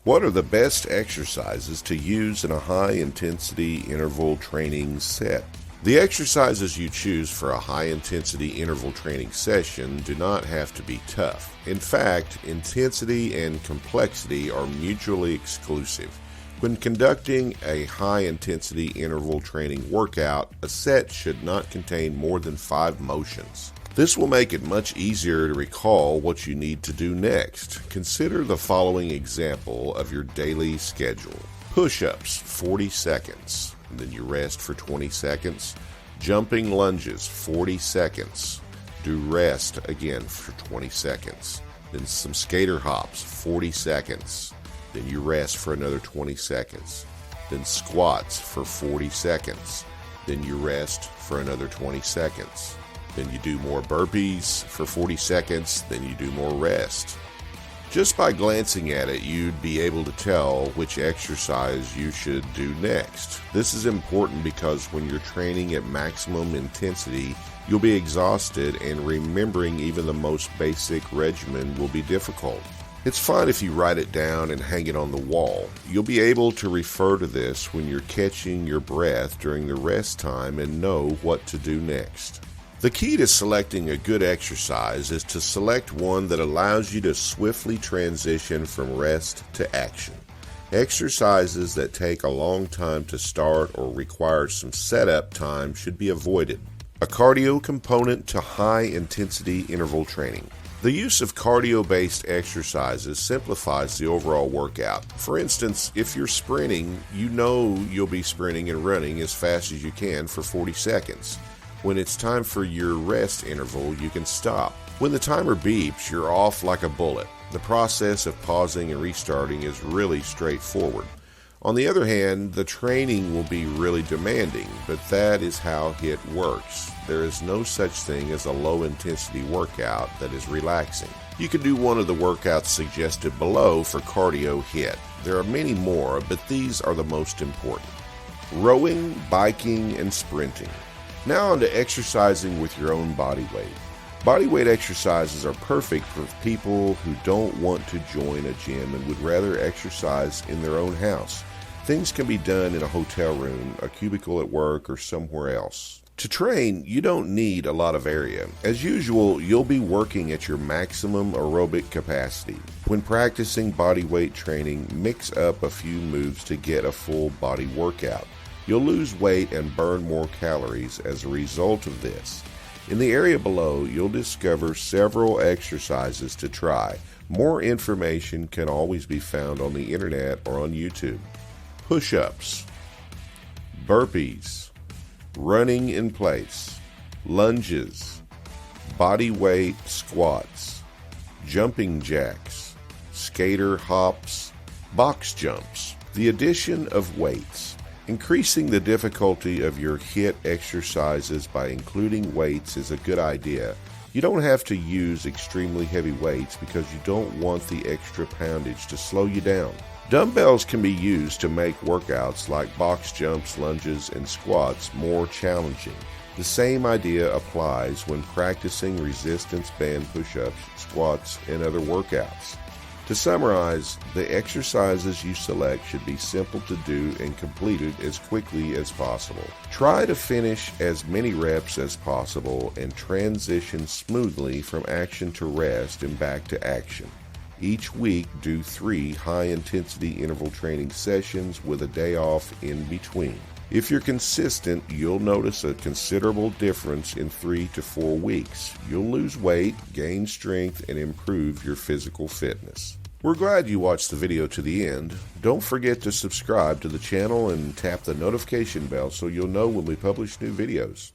What are the best exercises to use in a high-intensity interval training set? The exercises you choose for a high-intensity interval training session do not have to be tough. In fact, intensity and complexity are mutually exclusive. When conducting a high-intensity interval training workout, a set should not contain more than 5 motions. This will make it much easier to recall what you need to do next. Consider the following example of your daily schedule. Push-ups, 40 seconds. And then you rest for 20 seconds. Jumping lunges, 40 seconds. Do rest again for 20 seconds. Then some skater hops, 40 seconds. Then you rest for another 20 seconds. Then squats for 40 seconds. Then you rest for another 20 seconds. Then you do more burpees for 40 seconds. Then you do more rest. Just by glancing at it, you'd be able to tell which exercise you should do next. This is important because when you're training at maximum intensity, you'll be exhausted, and remembering even the most basic regimen will be difficult. It's fine if you write it down and hang it on the wall. You'll be able to refer to this when you're catching your breath during the rest time and know what to do next. The key to selecting a good exercise is to select one that allows you to swiftly transition from rest to action. Exercises that take a long time to start or require some setup time should be avoided. A cardio component to high-intensity interval training. The use of cardio-based exercises simplifies the overall workout. For instance, if you're sprinting, you know you'll be sprinting and running as fast as you can for 40 seconds. When it's time for your rest interval, you can stop. When the timer beeps, you're off like a bullet. The process of pausing and restarting is really straightforward. On the other hand, the training will be really demanding, but that is how HIIT works. There is no such thing as a low-intensity workout that is relaxing. You can do one of the workouts suggested below for cardio HIIT. There are many more, but these are the most important. Rowing, biking, and sprinting. Now on to exercising with your own body weight. Bodyweight exercises are perfect for people who don't want to join a gym and would rather exercise in their own house. Things can be done in a hotel room, a cubicle at work, or somewhere else. To train, you don't need a lot of area. As usual, you'll be working at your maximum aerobic capacity. When practicing bodyweight training, mix up a few moves to get a full body workout. You'll lose weight and burn more calories as a result of this. In the area below, you'll discover several exercises to try. More information can always be found on the internet or on YouTube. Push-ups, burpees, running in place, lunges, body weight squats, jumping jacks, skater hops, box jumps. The addition of weights. Increasing the difficulty of your HIIT exercises by including weights is a good idea. You don't have to use extremely heavy weights because you don't want the extra poundage to slow you down. Dumbbells can be used to make workouts like box jumps, lunges, and squats more challenging. The same idea applies when practicing resistance band push-ups, squats, and other workouts. To summarize, the exercises you select should be simple to do and completed as quickly as possible. Try to finish as many reps as possible and transition smoothly from action to rest and back to action. Each week, do 3 high-intensity interval training sessions with a day off in between. If you're consistent, you'll notice a considerable difference in 3 to 4 weeks. You'll lose weight, gain strength, and improve your physical fitness. We're glad you watched the video to the end. Don't forget to subscribe to the channel and tap the notification bell so you'll know when we publish new videos.